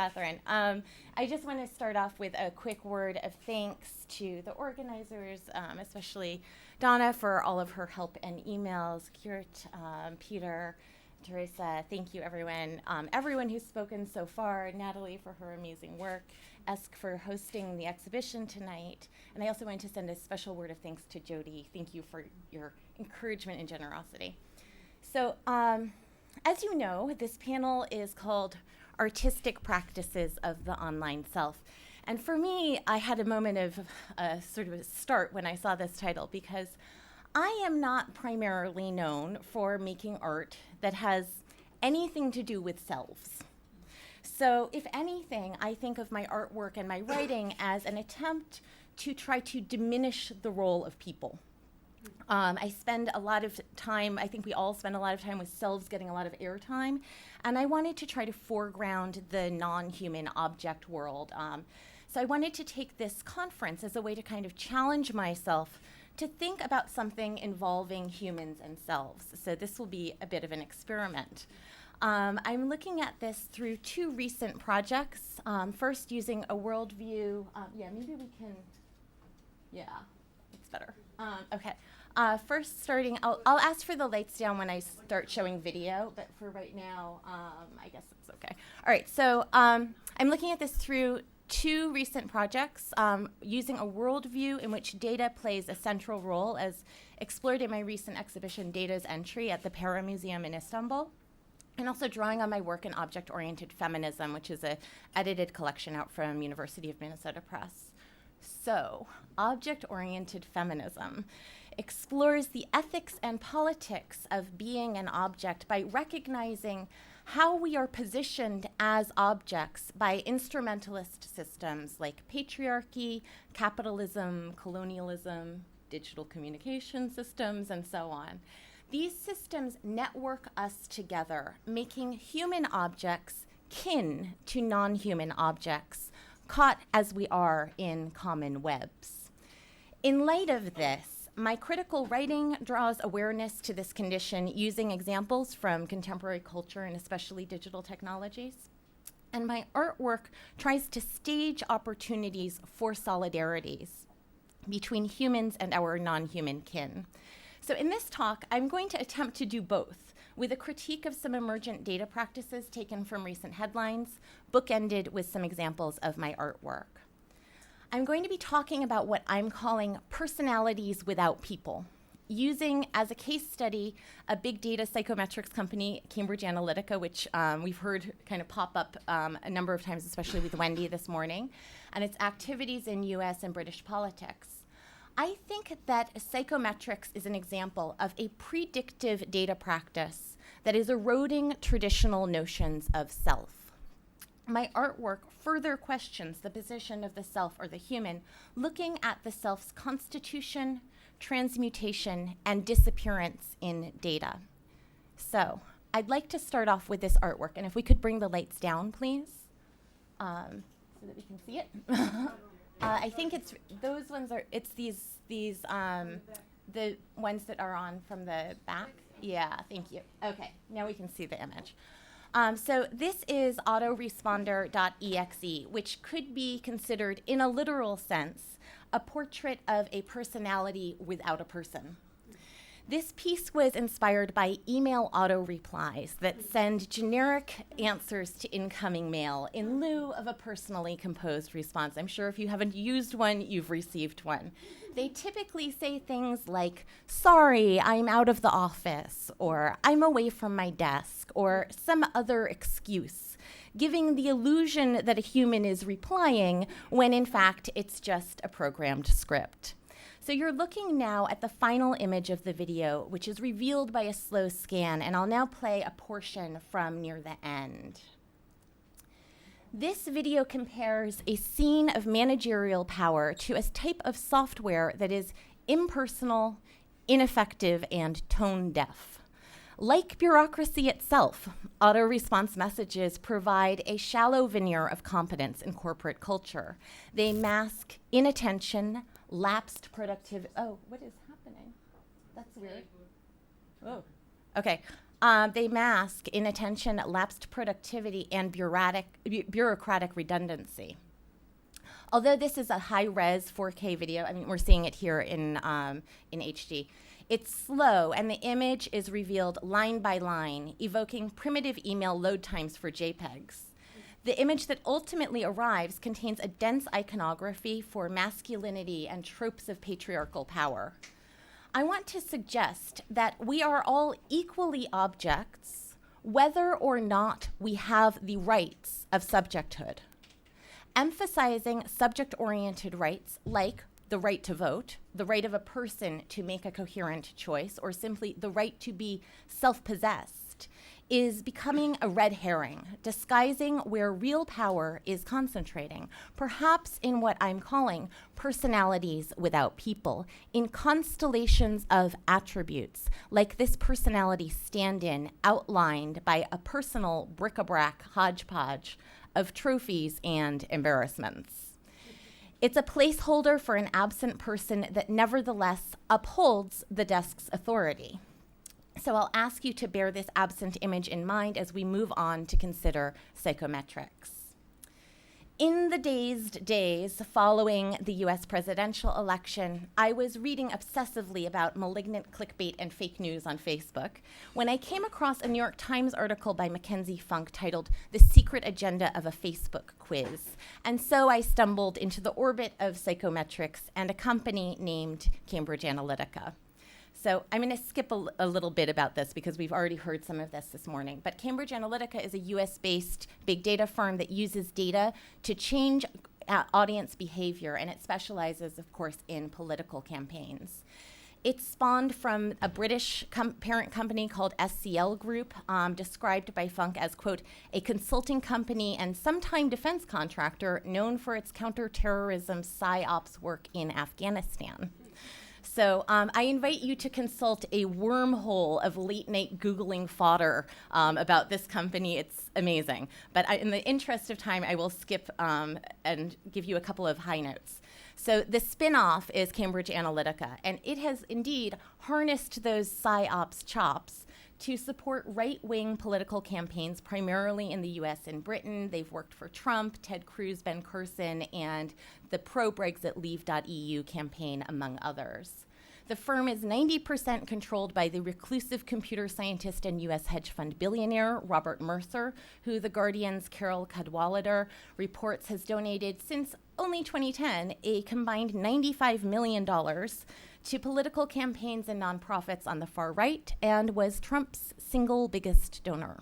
Catherine. I just want to start off with a quick word of thanks to the organizers, especially Donna for all of her help and emails, Kurt, Peter, Teresa, thank you everyone. Everyone who's spoken so far, Natalie for her amazing work, Esk for hosting the exhibition tonight, and I also want to send a special word of thanks to Jody. Thank you for your encouragement and generosity. So, as you know, this panel is called Artistic Practices of the Online Self. And for me, I had a moment of sort of a start when I saw this title, because I am not primarily known for making art that has anything to do with selves. So if anything, I think of my artwork and my writing as an attempt to try to diminish the role of people. I spend a lot of time, I think we all spend a lot of time with selves getting a lot of airtime, and I wanted to try to foreground the non-human object world. So I wanted to take this conference as a way to kind of challenge myself to think about something involving humans and selves. So this will be a bit of an experiment. I'm looking at this through two recent projects. First, using a worldview. Yeah, maybe we can. Yeah, it's better. Okay. First, starting. I'll ask for the lights down when I start showing video, but for right now, I guess it's okay. All right. So I'm looking at this through two recent projects, using a worldview in which data plays a central role, as explored in my recent exhibition, Data's Entry, at the Para Museum in Istanbul, and also drawing on my work in object-oriented feminism, which is an edited collection out from University of Minnesota Press. So, object-oriented feminism explores the ethics and politics of being an object by recognizing how we are positioned as objects by instrumentalist systems like patriarchy, capitalism, colonialism, digital communication systems, and so on. These systems network us together, making human objects kin to non-human objects, caught as we are in common webs. In light of this, my critical writing draws awareness to this condition using examples from contemporary culture and especially digital technologies. And my artwork tries to stage opportunities for solidarities between humans and our non-human kin. So in this talk, I'm going to attempt to do both, with a critique of some emergent data practices taken from recent headlines, bookended with some examples of my artwork. I'm going to be talking about what I'm calling personalities without people, using as a case study a big data psychometrics company, Cambridge Analytica, which we've heard kind of pop up a number of times, especially with Wendy this morning, and its activities in US and British politics. I think that psychometrics is an example of a predictive data practice that is eroding traditional notions of self. My artwork further questions the position of the self or the human, looking at the self's constitution, transmutation, and disappearance in data. So I'd like to start off with this artwork, and if we could bring the lights down, please, so that we can see it. I think it's those ones are, it's these the ones that are on from the back. Yeah, thank you. Okay, now we can see the image. So this is Autoresponder.exe, which could be considered, in a literal sense, a portrait of a personality without a person. This piece was inspired by email auto-replies that send generic answers to incoming mail in lieu of a personally composed response. I'm sure if you haven't used one, you've received one. They typically say things like, "Sorry, I'm out of the office," or "I'm away from my desk," or some other excuse, giving the illusion that a human is replying when in fact it's just a programmed script. So you're looking now at the final image of the video, which is revealed by a slow scan, and I'll now play a portion from near the end. This video compares a scene of managerial power to a type of software that is impersonal, ineffective, and tone deaf. Like bureaucracy itself, auto-response messages provide a shallow veneer of competence in corporate culture. They mask inattention, lapsed productivity. Oh, what is happening? That's weird. Oh, okay. They mask inattention, lapsed productivity, and bureaucratic redundancy. Although this is a high-res 4K video, I mean, we're seeing it here in HD, it's slow, and the image is revealed line by line, evoking primitive email load times for JPEGs. The image that ultimately arrives contains a dense iconography for masculinity and tropes of patriarchal power. I want to suggest that we are all equally objects, whether or not we have the rights of subjecthood. Emphasizing subject-oriented rights like the right to vote, the right of a person to make a coherent choice, or simply the right to be self-possessed, is becoming a red herring, disguising where real power is concentrating, perhaps in what I'm calling personalities without people, in constellations of attributes, like this personality stand-in outlined by a personal bric-a-brac hodgepodge of trophies and embarrassments. It's a placeholder for an absent person that nevertheless upholds the desk's authority. So I'll ask you to bear this absent image in mind as we move on to consider psychometrics. In the dazed days following the US presidential election, I was reading obsessively about malignant clickbait and fake news on Facebook when I came across a New York Times article by Mackenzie Funk titled "The Secret Agenda of a Facebook Quiz." And so I stumbled into the orbit of psychometrics and a company named Cambridge Analytica. So I'm going to skip a little bit about this because we've already heard some of this morning. But Cambridge Analytica is a US-based big data firm that uses data to change audience behavior, and it specializes, of course, in political campaigns. It spawned from a British parent company called SCL Group, described by Funk as, quote, a consulting company and sometime defense contractor known for its counterterrorism psyops work in Afghanistan. So I invite you to consult a wormhole of late-night Googling fodder about this company. It's amazing. But in the interest of time, I will skip and give you a couple of high notes. So the spin-off is Cambridge Analytica, and it has indeed harnessed those psyops chops to support right-wing political campaigns, primarily in the US and Britain. They've worked for Trump, Ted Cruz, Ben Carson, and the pro-Brexit Leave.eu campaign, among others. The firm is 90% controlled by the reclusive computer scientist and US hedge fund billionaire Robert Mercer, who The Guardian's Carol Cadwalader reports has donated since only 2010 a combined $95 million to political campaigns and nonprofits on the far right, and was Trump's single biggest donor.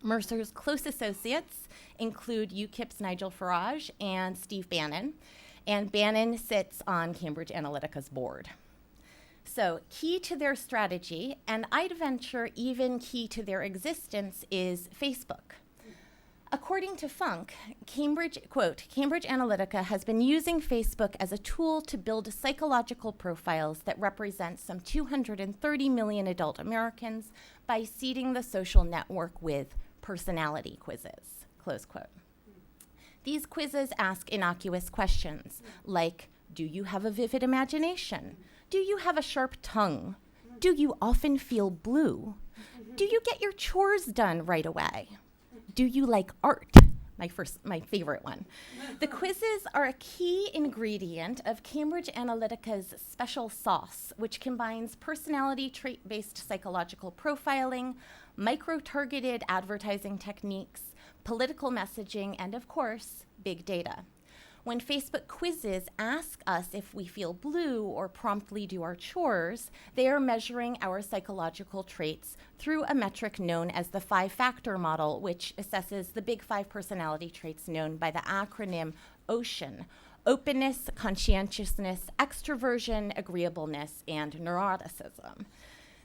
Mercer's close associates include UKIP's Nigel Farage and Steve Bannon, and Bannon sits on Cambridge Analytica's board. So key to their strategy, and I'd venture even key to their existence, is Facebook. According to Funk, Cambridge Analytica has been using Facebook as a tool to build psychological profiles that represent some 230 million adult Americans by seeding the social network with personality quizzes, close quote. These quizzes ask innocuous questions like, do you have a vivid imagination? Do you have a sharp tongue? Do you often feel blue? Do you get your chores done right away? Do you like art? My favorite one. The quizzes are a key ingredient of Cambridge Analytica's special sauce, which combines personality trait-based psychological profiling, micro-targeted advertising techniques, political messaging, and of course, big data. When Facebook quizzes ask us if we feel blue or promptly do our chores, they are measuring our psychological traits through a metric known as the 5-factor model, which assesses the big 5 personality traits known by the acronym OCEAN: openness, conscientiousness, extroversion, agreeableness, and neuroticism.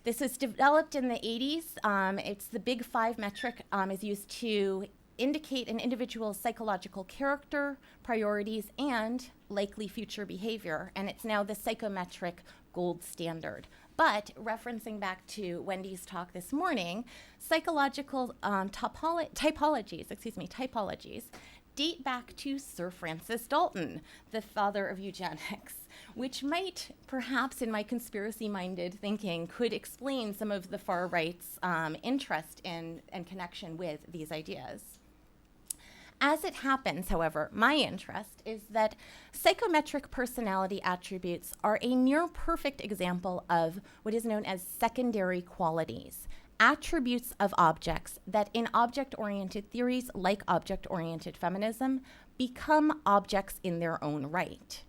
This was developed in the 80s. It's the big 5 metric is used to indicate an individual's psychological character, priorities, and likely future behavior, and it's now the psychometric gold standard. But referencing back to Wendy's talk this morning, psychological typologies date back to Sir Francis Galton, the father of eugenics, which might, perhaps in my conspiracy-minded thinking, could explain some of the far right's interest in and connection with these ideas. As it happens, however, my interest is that psychometric personality attributes are a near-perfect example of what is known as secondary qualities, attributes of objects that in object-oriented theories like object-oriented feminism become objects in their own right.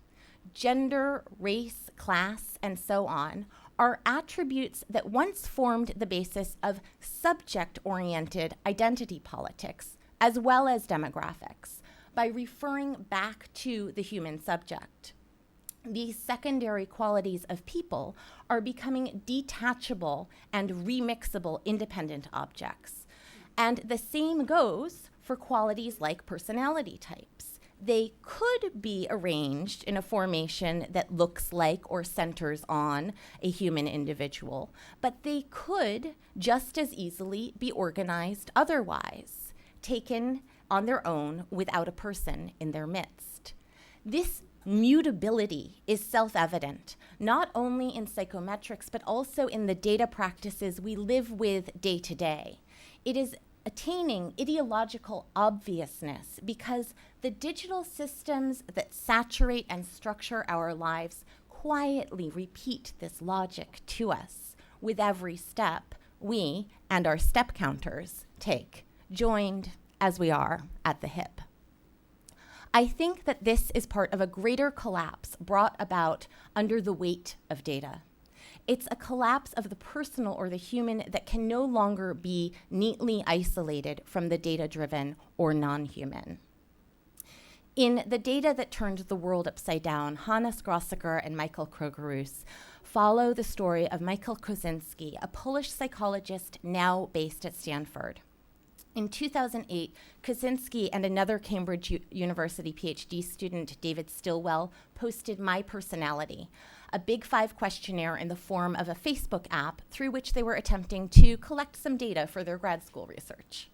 Gender, race, class, and so on are attributes that once formed the basis of subject-oriented identity politics, as well as demographics, by referring back to the human subject. These secondary qualities of people are becoming detachable and remixable independent objects. And the same goes for qualities like personality types. They could be arranged in a formation that looks like or centers on a human individual, but they could just as easily be organized otherwise, taken on their own without a person in their midst. This mutability is self-evident, not only in psychometrics, but also in the data practices we live with day to day. It is attaining ideological obviousness because the digital systems that saturate and structure our lives quietly repeat this logic to us with every step we and our step counters take, joined as we are at the hip. I think that this is part of a greater collapse brought about under the weight of data. It's a collapse of the personal or the human that can no longer be neatly isolated from the data-driven or non-human. In The Data That Turned the World Upside Down, Hannes Grossacker and Michael Krogerus follow the story of Michael Kosinski, a Polish psychologist now based at Stanford. In 2008, Kosinski and another Cambridge University PhD student, David Stilwell, posted My Personality, a Big Five questionnaire in the form of a Facebook app through which they were attempting to collect some data for their grad school research.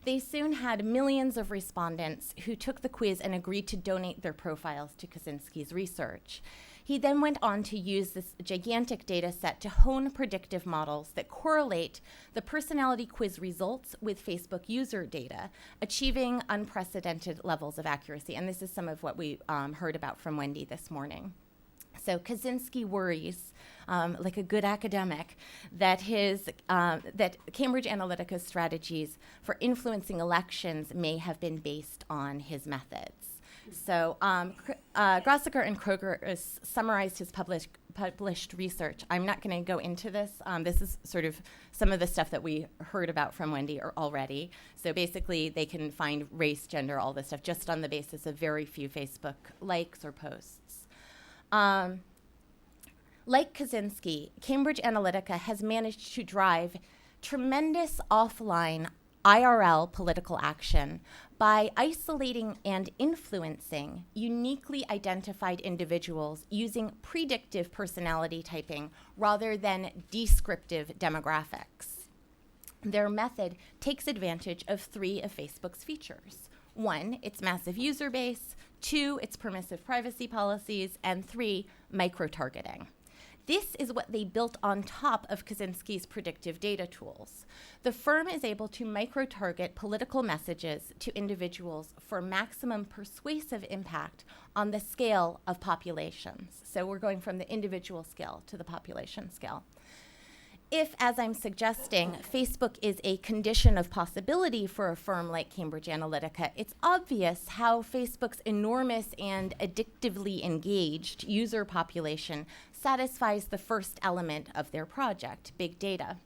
They soon had millions of respondents who took the quiz and agreed to donate their profiles to Kosinski's research. He then went on to use this gigantic data set to hone predictive models that correlate the personality quiz results with Facebook user data, achieving unprecedented levels of accuracy. And this is some of what we heard about from Wendy this morning. So Kosinski worries, like a good academic, that that Cambridge Analytica's strategies for influencing elections may have been based on his methods. So Grossacker and Kroger summarized his published research. I'm not going to go into this. This is sort of some of the stuff that we heard about from Wendy already. So basically, they can find race, gender, all this stuff just on the basis of very few Facebook likes or posts. Like Kosinski, Cambridge Analytica has managed to drive tremendous offline IRL political action by isolating and influencing uniquely identified individuals using predictive personality typing rather than descriptive demographics. Their method takes advantage of three of Facebook's features. 1, its massive user base, 2, its permissive privacy policies, and 3, micro-targeting. This is what they built on top of Kosinski's predictive data tools. The firm is able to micro-target political messages to individuals for maximum persuasive impact on the scale of populations. So we're going from the individual scale to the population scale. If, as I'm suggesting, Facebook is a condition of possibility for a firm like Cambridge Analytica, it's obvious how Facebook's enormous and addictively engaged user population satisfies the first element of their project, big data.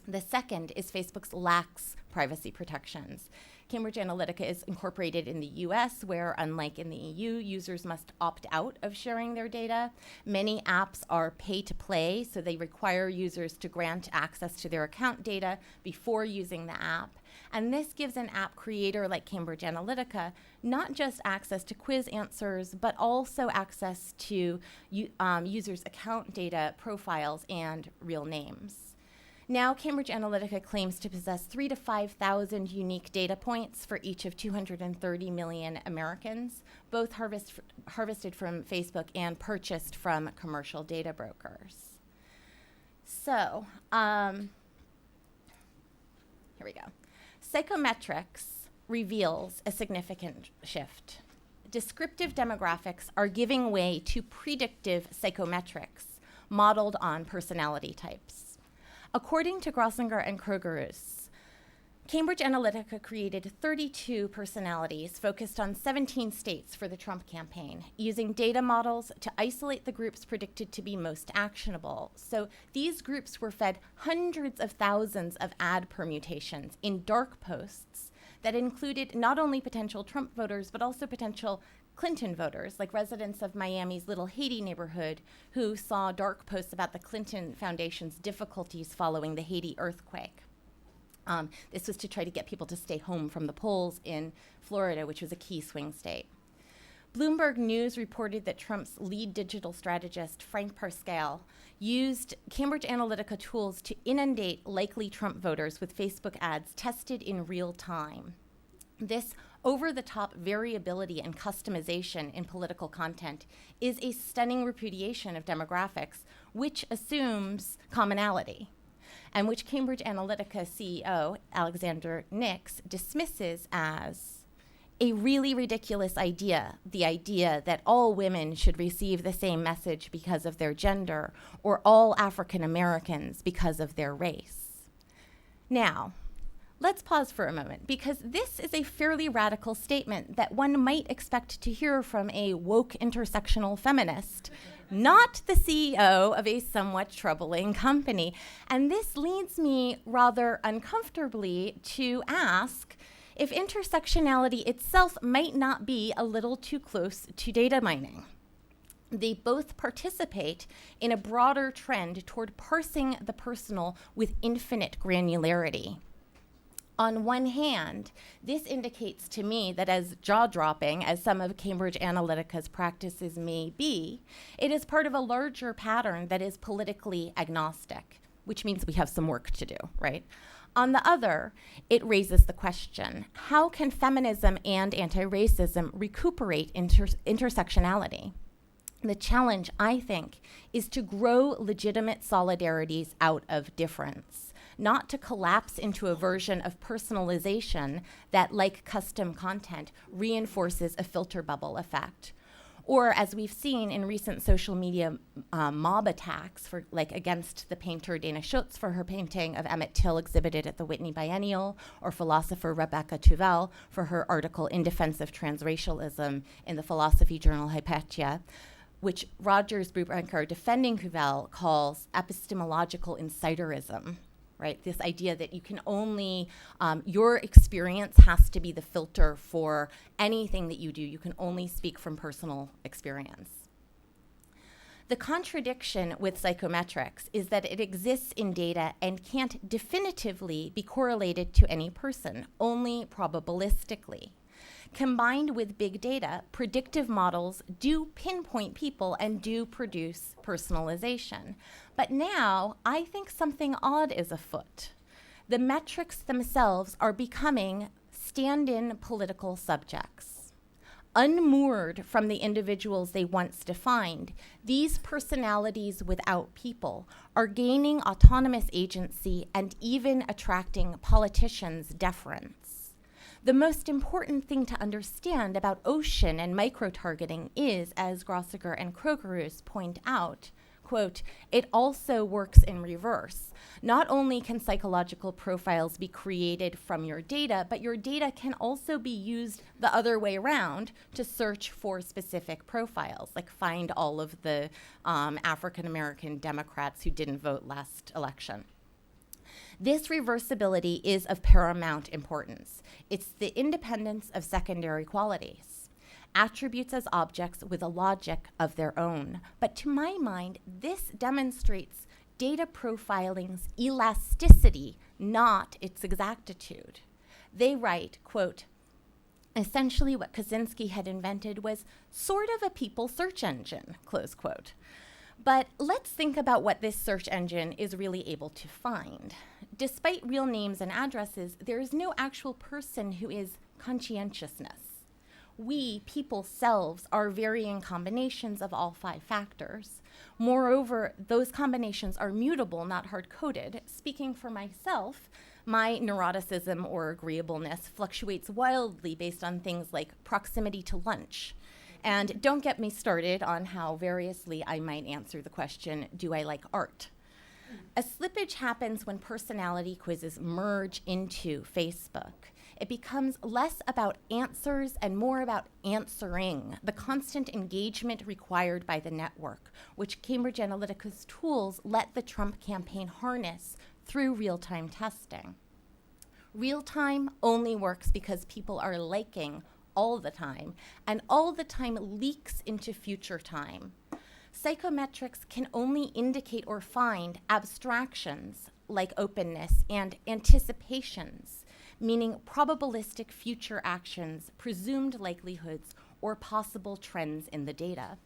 The second is Facebook's lax privacy protections. Cambridge Analytica is incorporated in the US, where, unlike in the EU, users must opt out of sharing their data. Many apps are pay-to-play, so they require users to grant access to their account data before using the app. And this gives an app creator like Cambridge Analytica not just access to quiz answers, but also access to users' account data, profiles, and real names. Now, Cambridge Analytica claims to possess 3,000 to 5,000 unique data points for each of 230 million Americans, both harvested from Facebook and purchased from commercial data brokers. So, here we go. Psychometrics reveals a significant shift. Descriptive demographics are giving way to predictive psychometrics modeled on personality types. According to Grossinger and Krogerus, Cambridge Analytica created 32 personalities focused on 17 states for the Trump campaign, using data models to isolate the groups predicted to be most actionable. So these groups were fed hundreds of thousands of ad permutations in dark posts that included not only potential Trump voters, but also potential Clinton voters, like residents of Miami's Little Haiti neighborhood who saw dark posts about the Clinton Foundation's difficulties following the Haiti earthquake. This was to try to get people to stay home from the polls in Florida, which was a key swing state. Bloomberg News reported that Trump's lead digital strategist, Frank Pascal, used Cambridge Analytica tools to inundate likely Trump voters with Facebook ads tested in real time. This over-the-top variability and customization in political content is a stunning repudiation of demographics, which assumes commonality, and which Cambridge Analytica CEO Alexander Nix dismisses as a really ridiculous idea, the idea that all women should receive the same message because of their gender, or all African Americans because of their race. Now, let's pause for a moment, because this is a fairly radical statement that one might expect to hear from a woke intersectional feminist, not the CEO of a somewhat troubling company. And this leads me rather uncomfortably to ask if intersectionality itself might not be a little too close to data mining. They both participate in a broader trend toward parsing the personal with infinite granularity. On one hand, this indicates to me that as jaw-dropping as some of Cambridge Analytica's practices may be, it is part of a larger pattern that is politically agnostic, which means we have some work to do, right? On the other, it raises the question, how can feminism and anti-racism recuperate intersectionality? The challenge, I think, is to grow legitimate solidarities out of difference, not to collapse into a version of personalization that, like custom content, reinforces a filter bubble effect. Or, as we've seen in recent social media mob attacks, against the painter Dana Schutz for her painting of Emmett Till exhibited at the Whitney Biennial, or philosopher Rebecca Tuvel for her article In Defense of Transracialism in the philosophy journal Hypatia, which Rogers Brubaker, defending Tuvel, calls epistemological insiderism. Right, this idea that you can only, your experience has to be the filter for anything that you do. You can only speak from personal experience. The contradiction with psychometrics is that it exists in data and can't definitively be correlated to any person, only probabilistically. Combined with big data, predictive models do pinpoint people and do produce personalization. But now, I think something odd is afoot. The metrics themselves are becoming stand-in political subjects. Unmoored from the individuals they once defined, these personalities without people are gaining autonomous agency and even attracting politicians' deference. The most important thing to understand about ocean and micro-targeting is, as Grossinger and Krogerus point out, quote, it also works in reverse. Not only can psychological profiles be created from your data, but your data can also be used the other way around to search for specific profiles, like find all of the African-American Democrats who didn't vote last election. This reversibility is of paramount importance. It's the independence of secondary qualities, attributes as objects with a logic of their own. But to my mind, this demonstrates data profiling's elasticity, not its exactitude. They write, quote, essentially what Kaczynski had invented was sort of a people search engine, close quote. But let's think about what this search engine is really able to find. Despite real names and addresses, there is no actual person who is conscientiousness. We, people selves, are varying combinations of all 5 factors. Moreover, those combinations are mutable, not hard-coded. Speaking for myself, my neuroticism or agreeableness fluctuates wildly based on things like proximity to lunch. And don't get me started on how variously I might answer the question, do I like art? A slippage happens when personality quizzes merge into Facebook. It becomes less about answers and more about answering, the constant engagement required by the network, which Cambridge Analytica's tools let the Trump campaign harness through real-time testing. Real-time only works because people are liking all the time, and all the time leaks into future time. Psychometrics can only indicate or find abstractions like openness and anticipations, meaning probabilistic future actions, presumed likelihoods, or possible trends in the data.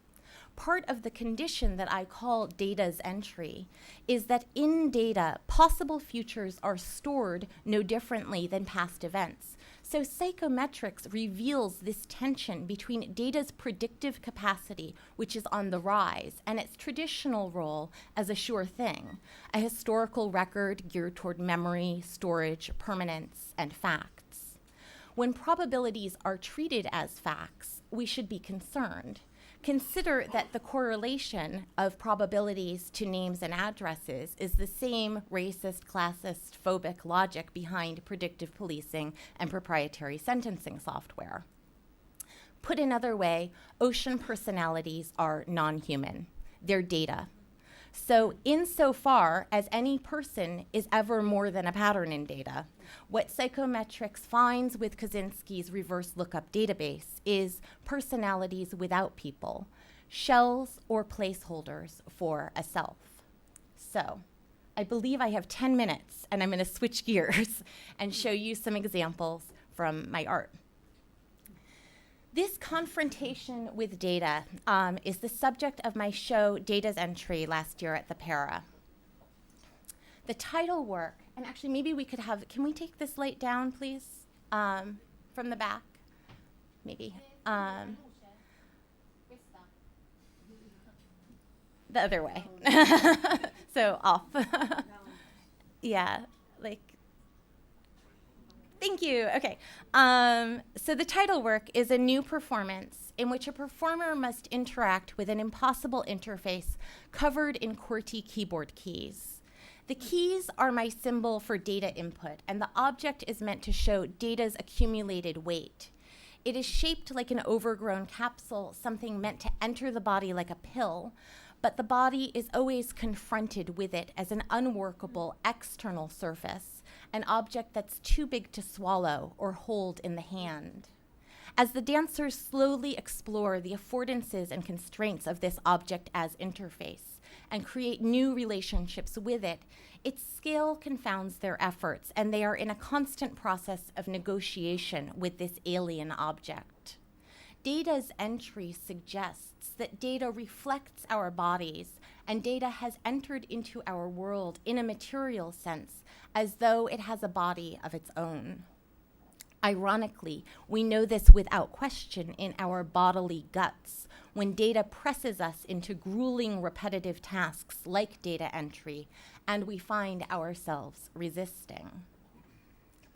Part of the condition that I call data's entry is that in data, possible futures are stored no differently than past events. So psychometrics reveals this tension between data's predictive capacity, which is on the rise, and its traditional role as a sure thing, a historical record geared toward memory, storage, permanence, and facts. When probabilities are treated as facts, we should be concerned. Consider that the correlation of probabilities to names and addresses is the same racist, classist, phobic logic behind predictive policing and proprietary sentencing software. Put another way, ocean personalities are non-human. They're data. So insofar as any person is ever more than a pattern in data, what psychometrics finds with Kaczynski's reverse lookup database is personalities without people, shells or placeholders for a self. So I believe I have 10 minutes, and I'm going to switch gears and show you some examples from my art. This confrontation with data is the subject of my show, Data's Entry, last year at the Para. The title work, and actually maybe we could have, can we take this light down, please, from the back? Maybe. The other way. So off. Yeah, like, thank you. Okay. So the title work is a new performance in which a performer must interact with an impossible interface covered in QWERTY keyboard keys. The keys are my symbol for data input, and the object is meant to show data's accumulated weight. It is shaped like an overgrown capsule, something meant to enter the body like a pill, but the body is always confronted with it as an unworkable external surface, an object that's too big to swallow or hold in the hand. As the dancers slowly explore the affordances and constraints of this object as interface and create new relationships with it, its scale confounds their efforts, and they are in a constant process of negotiation with this alien object. Data's entry suggests that data reflects our bodies, and data has entered into our world in a material sense, as though it has a body of its own. Ironically, we know this without question in our bodily guts, when data presses us into grueling repetitive tasks like data entry, and we find ourselves resisting.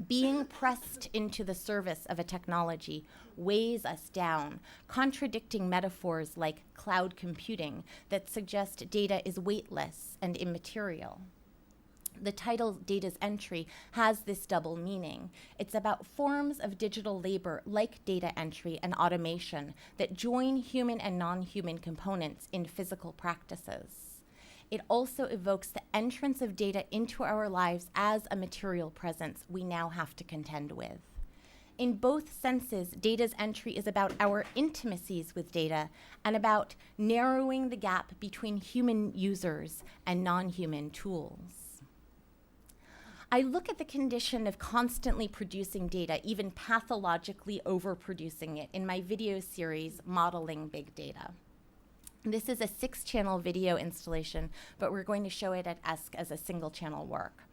Being pressed into the service of a technology weighs us down, contradicting metaphors like cloud computing that suggest data is weightless and immaterial. The title Data's Entry has this double meaning. It's about forms of digital labor like data entry and automation that join human and non-human components in physical practices. It also evokes the entrance of data into our lives as a material presence we now have to contend with. In both senses, Data's Entry is about our intimacies with data and about narrowing the gap between human users and non-human tools. I look at the condition of constantly producing data, even pathologically overproducing it, in my video series, Modeling Big Data. This is a 6-channel video installation, but we're going to show it at ESC as a single-channel work.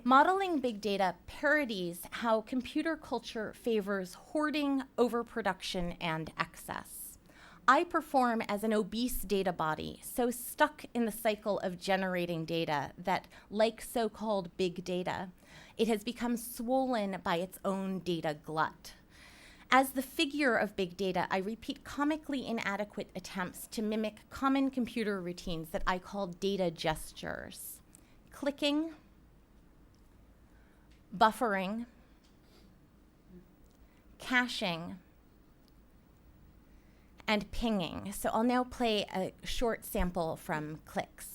Modeling big data parodies how computer culture favors hoarding, overproduction, and excess. I perform as an obese data body, so stuck in the cycle of generating data that, like so-called big data, it has become swollen by its own data glut. As the figure of big data, I repeat comically inadequate attempts to mimic common computer routines that I call data gestures. Clicking, buffering, caching, and pinging. So I'll now play a short sample from clicks.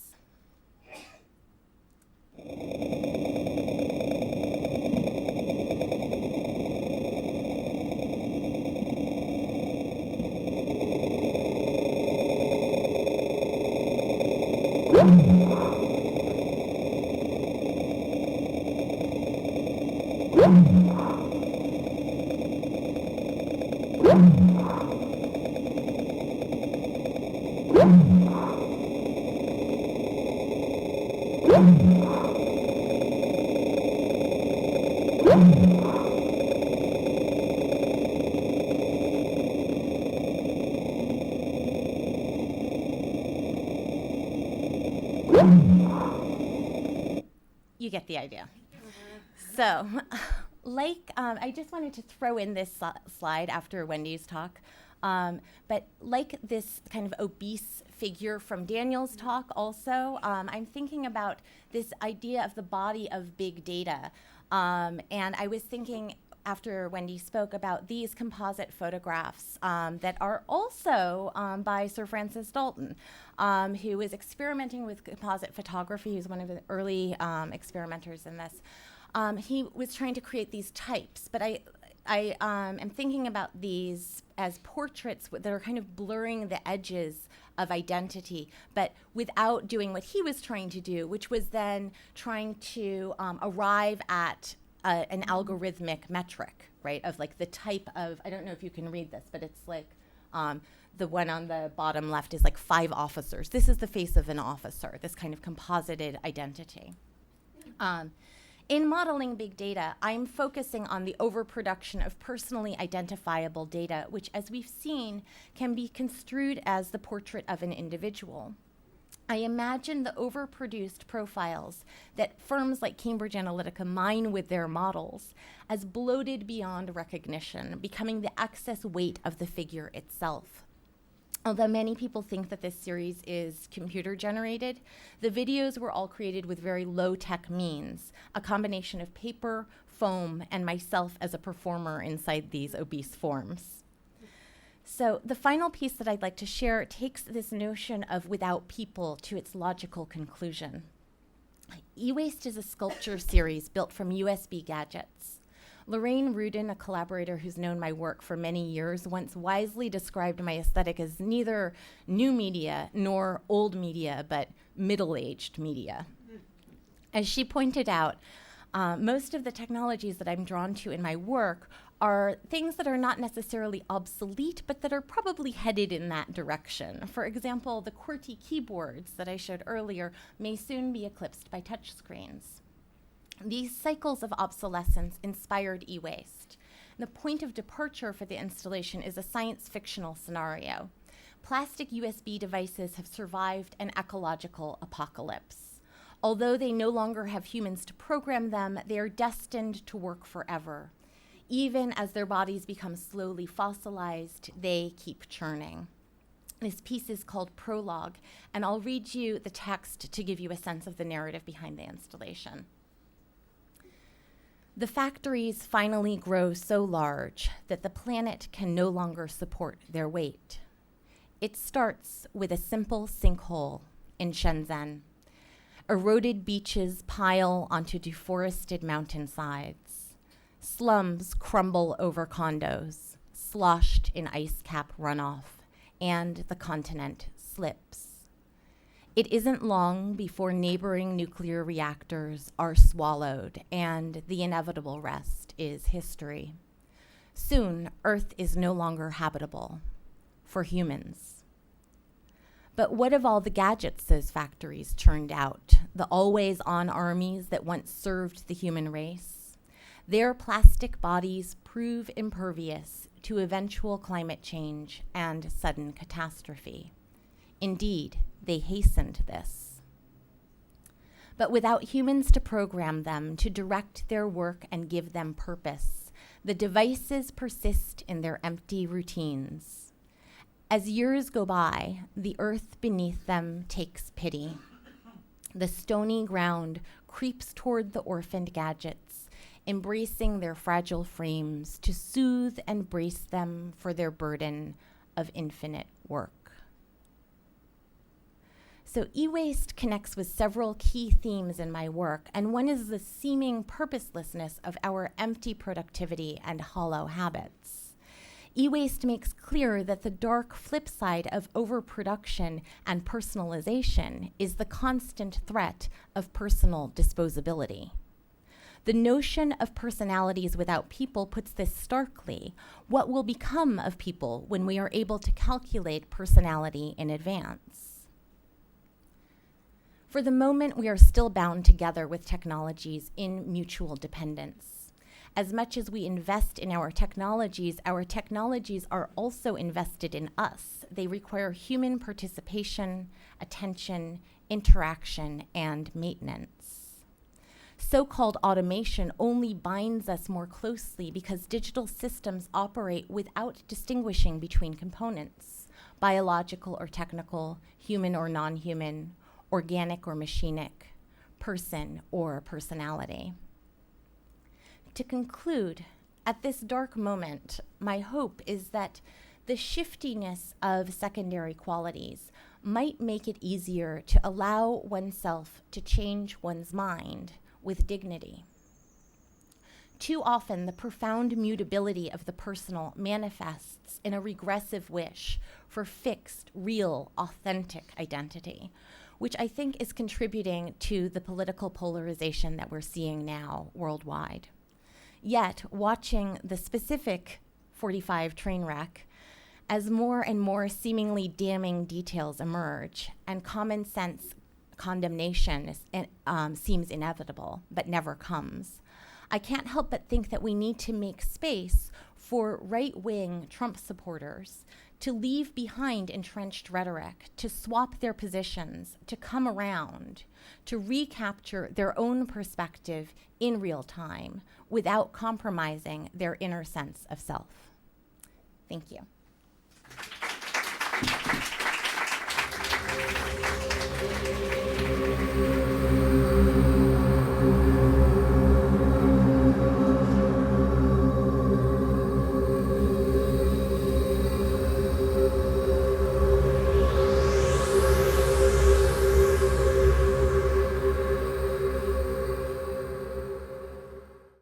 You get the idea. So, I just wanted to throw in this slide after Wendy's talk, but like this kind of obese figure from Daniel's talk also, I'm thinking about this idea of the body of big data. And I was thinking after Wendy spoke about these composite photographs that are also by Sir Francis Dalton, who was experimenting with composite photography. He's one of the early experimenters in this. He was trying to create these types, but I am thinking about these as portraits that are kind of blurring the edges of identity, but without doing what he was trying to do, which was then trying to arrive at an algorithmic metric, right, of like the type of, I don't know if you can read this, but it's like the one on the bottom left is like 5 officers. This is the face of an officer, this kind of composited identity. In modeling big data, I'm focusing on the overproduction of personally identifiable data, which, as we've seen, can be construed as the portrait of an individual. I imagine the overproduced profiles that firms like Cambridge Analytica mine with their models as bloated beyond recognition, becoming the excess weight of the figure itself. Although many people think that this series is computer generated, the videos were all created with very low-tech means, a combination of paper, foam, and myself as a performer inside these obese forms. So the final piece that I'd like to share takes this notion of without people to its logical conclusion. E-Waste is a sculpture series built from USB gadgets. Lorraine Rudin, a collaborator who's known my work for many years, once wisely described my aesthetic as neither new media nor old media, but middle-aged media. As she pointed out, most of the technologies that I'm drawn to in my work are things that are not necessarily obsolete, but that are probably headed in that direction. For example, the QWERTY keyboards that I showed earlier may soon be eclipsed by touchscreens. These cycles of obsolescence inspired E-Waste. The point of departure for the installation is a science fictional scenario. Plastic USB devices have survived an ecological apocalypse. Although they no longer have humans to program them, they are destined to work forever. Even as their bodies become slowly fossilized, they keep churning. This piece is called Prologue, and I'll read you the text to give you a sense of the narrative behind the installation. The factories finally grow so large that the planet can no longer support their weight. It starts with a simple sinkhole in Shenzhen. Eroded beaches pile onto deforested mountainsides. Slums crumble over condos, sloshed in ice cap runoff, and the continent slips. It isn't long before neighboring nuclear reactors are swallowed, and the inevitable rest is history. Soon, Earth is no longer habitable for humans. But what of all the gadgets those factories churned out, the always-on armies that once served the human race? Their plastic bodies prove impervious to eventual climate change and sudden catastrophe. Indeed, they hastened this. But without humans to program them, to direct their work and give them purpose, the devices persist in their empty routines. As years go by, the earth beneath them takes pity. The stony ground creeps toward the orphaned gadgets, embracing their fragile frames to soothe and brace them for their burden of infinite work. So e-waste connects with several key themes in my work, and one is the seeming purposelessness of our empty productivity and hollow habits. E-waste makes clear that the dark flip side of overproduction and personalization is the constant threat of personal disposability. The notion of personalities without people puts this starkly. What will become of people when we are able to calculate personality in advance? For the moment, we are still bound together with technologies in mutual dependence. As much as we invest in our technologies are also invested in us. They require human participation, attention, interaction, and maintenance. So-called automation only binds us more closely because digital systems operate without distinguishing between components, biological or technical, human or non-human, organic or machinic, person or personality. To conclude, at this dark moment, my hope is that the shiftiness of secondary qualities might make it easier to allow oneself to change one's mind with dignity. Too often, the profound mutability of the personal manifests in a regressive wish for fixed, real, authentic identity, which I think is contributing to the political polarization that we're seeing now worldwide. Yet, watching the specific 45 train wreck, as more and more seemingly damning details emerge and common sense condemnation seems inevitable, but never comes, I can't help but think that we need to make space for right-wing Trump supporters to leave behind entrenched rhetoric, to swap their positions, to come around, to recapture their own perspective in real time without compromising their inner sense of self. Thank you.